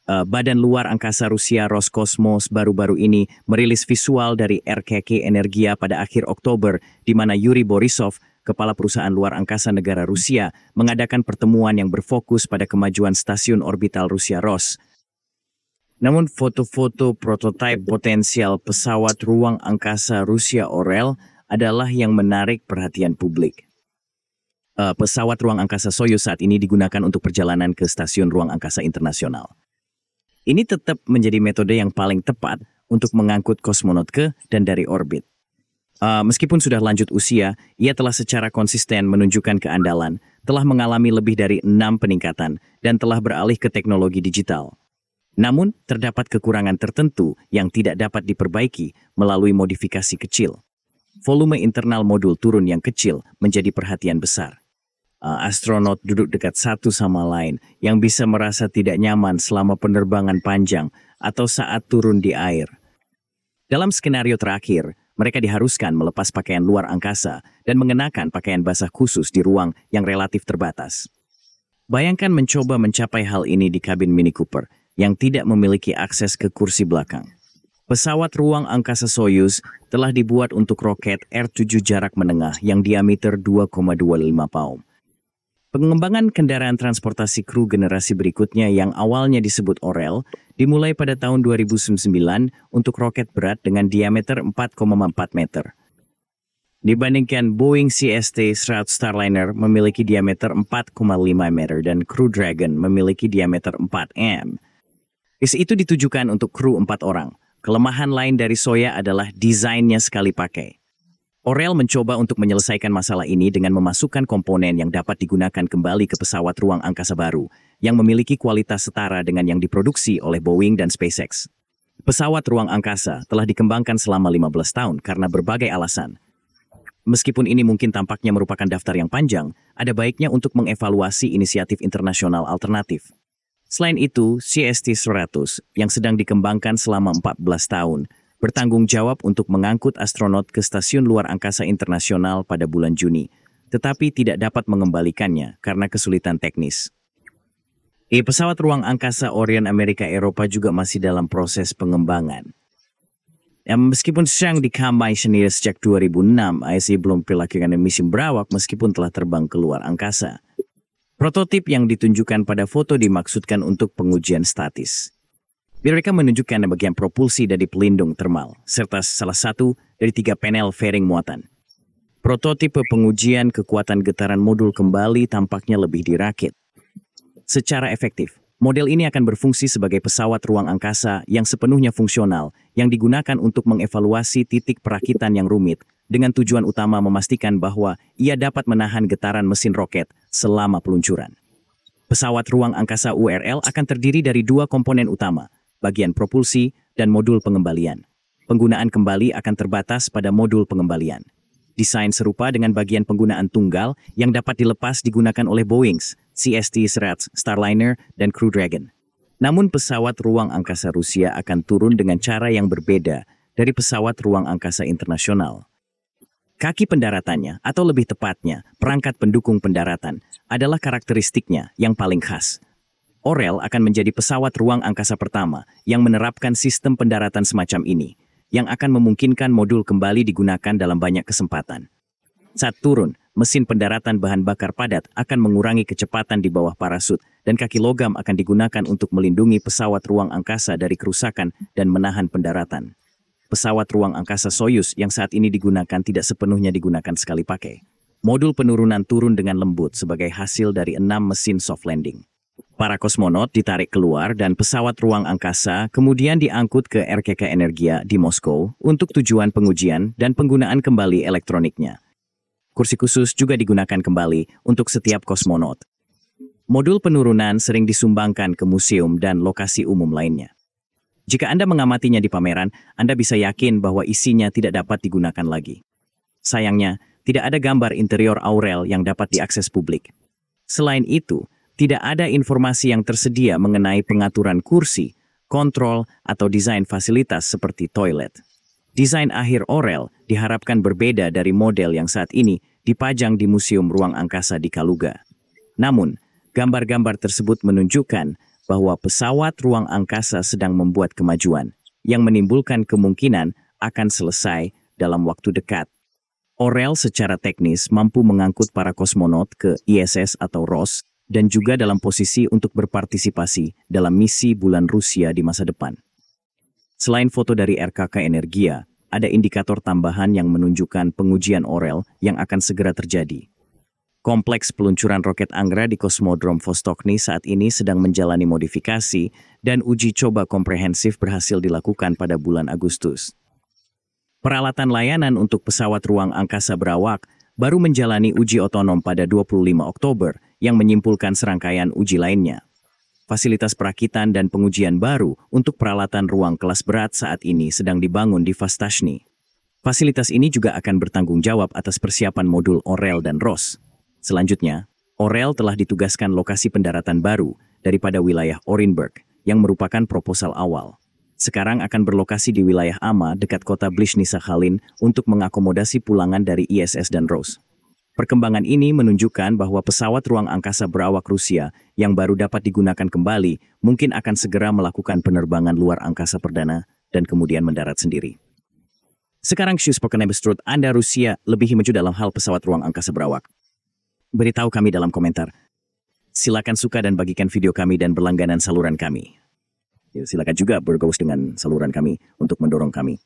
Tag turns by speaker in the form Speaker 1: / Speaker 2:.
Speaker 1: Badan Luar Angkasa Rusia Roskosmos baru-baru ini merilis visual dari RKK Energia pada akhir Oktober, di mana Yuri Borisov, kepala perusahaan luar angkasa negara Rusia, mengadakan pertemuan yang berfokus pada kemajuan stasiun orbital Rusia Ros. Namun foto-foto prototipe potensial pesawat ruang angkasa Rusia Orel adalah yang menarik perhatian publik. Pesawat ruang angkasa Soyuz saat ini digunakan untuk perjalanan ke stasiun ruang angkasa internasional. Ini tetap menjadi metode yang paling tepat untuk mengangkut kosmonot ke dan dari orbit. Meskipun sudah lanjut usia, ia telah secara konsisten menunjukkan keandalan, telah mengalami lebih dari 6 peningkatan, dan telah beralih ke teknologi digital. Namun, terdapat kekurangan tertentu yang tidak dapat diperbaiki melalui modifikasi kecil. Volume internal modul turun yang kecil menjadi perhatian besar. Astronot duduk dekat satu sama lain yang bisa merasa tidak nyaman selama penerbangan panjang atau saat turun di air. Dalam skenario terakhir, mereka diharuskan melepas pakaian luar angkasa dan mengenakan pakaian basah khusus di ruang yang relatif terbatas. Bayangkan mencoba mencapai hal ini di kabin Mini Cooper yang tidak memiliki akses ke kursi belakang. Pesawat ruang angkasa Soyuz telah dibuat untuk roket R7 jarak menengah yang diameter 2,25 paum. Pengembangan kendaraan transportasi kru generasi berikutnya yang awalnya disebut Orel dimulai pada tahun 2009 untuk roket berat dengan diameter 4,4 meter. Dibandingkan Boeing CST-100 Starliner memiliki diameter 4,5 meter dan Crew Dragon memiliki diameter 4 m. Itu ditujukan untuk kru 4 orang. Kelemahan lain dari Soya adalah desainnya sekali pakai. Orel mencoba untuk menyelesaikan masalah ini dengan memasukkan komponen yang dapat digunakan kembali ke pesawat ruang angkasa baru, yang memiliki kualitas setara dengan yang diproduksi oleh Boeing dan SpaceX. Pesawat ruang angkasa telah dikembangkan selama 15 tahun karena berbagai alasan. Meskipun ini mungkin tampaknya merupakan daftar yang panjang, ada baiknya untuk mengevaluasi inisiatif internasional alternatif. Selain itu, CST-100 yang sedang dikembangkan selama 14 tahun, bertanggung jawab untuk mengangkut astronot ke Stasiun Luar Angkasa Internasional pada bulan Juni, tetapi tidak dapat mengembalikannya karena kesulitan teknis. Pesawat ruang angkasa Orion Amerika Eropa juga masih dalam proses pengembangan. Meskipun sedang dikomisioner sejak 2006, ISA belum melakukan misi berawak meskipun telah terbang ke luar angkasa. Prototip yang ditunjukkan pada foto dimaksudkan untuk pengujian statis. Mereka menunjukkan bagian propulsi dari pelindung termal, serta salah satu dari 3 panel fairing muatan. Prototipe pengujian kekuatan getaran modul kembali tampaknya lebih dirakit. Secara efektif, model ini akan berfungsi sebagai pesawat ruang angkasa yang sepenuhnya fungsional, yang digunakan untuk mengevaluasi titik perakitan yang rumit, dengan tujuan utama memastikan bahwa ia dapat menahan getaran mesin roket selama peluncuran. Pesawat ruang angkasa URL akan terdiri dari 2 komponen utama, bagian propulsi, dan modul pengembalian. Penggunaan kembali akan terbatas pada modul pengembalian. Desain serupa dengan bagian penggunaan tunggal yang dapat dilepas digunakan oleh Boeing, CST-100 Starliner, dan Crew Dragon. Namun pesawat ruang angkasa Rusia akan turun dengan cara yang berbeda dari pesawat ruang angkasa internasional. Kaki pendaratannya, atau lebih tepatnya, perangkat pendukung pendaratan, adalah karakteristiknya yang paling khas. Orel akan menjadi pesawat ruang angkasa pertama yang menerapkan sistem pendaratan semacam ini, yang akan memungkinkan modul kembali digunakan dalam banyak kesempatan. Saat turun, mesin pendaratan bahan bakar padat akan mengurangi kecepatan di bawah parasut, dan kaki logam akan digunakan untuk melindungi pesawat ruang angkasa dari kerusakan dan menahan pendaratan. Pesawat ruang angkasa Soyuz yang saat ini digunakan tidak sepenuhnya digunakan sekali pakai. Modul penurunan turun dengan lembut sebagai hasil dari 6 mesin soft landing. Para kosmonot ditarik keluar dan pesawat ruang angkasa kemudian diangkut ke RKK Energia di Moskow untuk tujuan pengujian dan penggunaan kembali elektroniknya. Kursi khusus juga digunakan kembali untuk setiap kosmonot. Modul penurunan sering disumbangkan ke museum dan lokasi umum lainnya. Jika Anda mengamatinya di pameran, Anda bisa yakin bahwa isinya tidak dapat digunakan lagi. Sayangnya, tidak ada gambar interior Aurel yang dapat diakses publik. Selain itu, tidak ada informasi yang tersedia mengenai pengaturan kursi, kontrol, atau desain fasilitas seperti toilet. Desain akhir Orel diharapkan berbeda dari model yang saat ini dipajang di Museum Ruang Angkasa di Kaluga. Namun, gambar-gambar tersebut menunjukkan bahwa pesawat ruang angkasa sedang membuat kemajuan yang menimbulkan kemungkinan akan selesai dalam waktu dekat. Orel secara teknis mampu mengangkut para kosmonot ke ISS atau ROS dan juga dalam posisi untuk berpartisipasi dalam misi bulan Rusia di masa depan. Selain foto dari RKK Energia, ada indikator tambahan yang menunjukkan pengujian Orel yang akan segera terjadi. Kompleks peluncuran roket Angra di Kosmodrom Vostokny saat ini sedang menjalani modifikasi dan uji coba komprehensif berhasil dilakukan pada bulan Agustus. Peralatan layanan untuk pesawat ruang angkasa berawak baru menjalani uji otonom pada 25 Oktober yang menyimpulkan serangkaian uji lainnya. Fasilitas perakitan dan pengujian baru untuk peralatan ruang kelas berat saat ini sedang dibangun di Vostokny. Fasilitas ini juga akan bertanggung jawab atas persiapan modul Orel dan ROS. Selanjutnya, Orel telah ditugaskan lokasi pendaratan baru daripada wilayah Orenburg yang merupakan proposal awal. Sekarang akan berlokasi di wilayah AMA dekat kota Blizny-Sakhalin untuk mengakomodasi pulangan dari ISS dan ROS. Perkembangan ini menunjukkan bahwa pesawat ruang angkasa berawak Rusia yang baru dapat digunakan kembali mungkin akan segera melakukan penerbangan luar angkasa perdana dan kemudian mendarat sendiri. Sekarang Spoken Truth, Anda Rusia lebih maju dalam hal pesawat ruang angkasa berawak? Beritahu kami dalam komentar. Silakan suka dan bagikan video kami dan berlangganan saluran kami. Silakan juga bergaul dengan saluran kami untuk mendorong kami.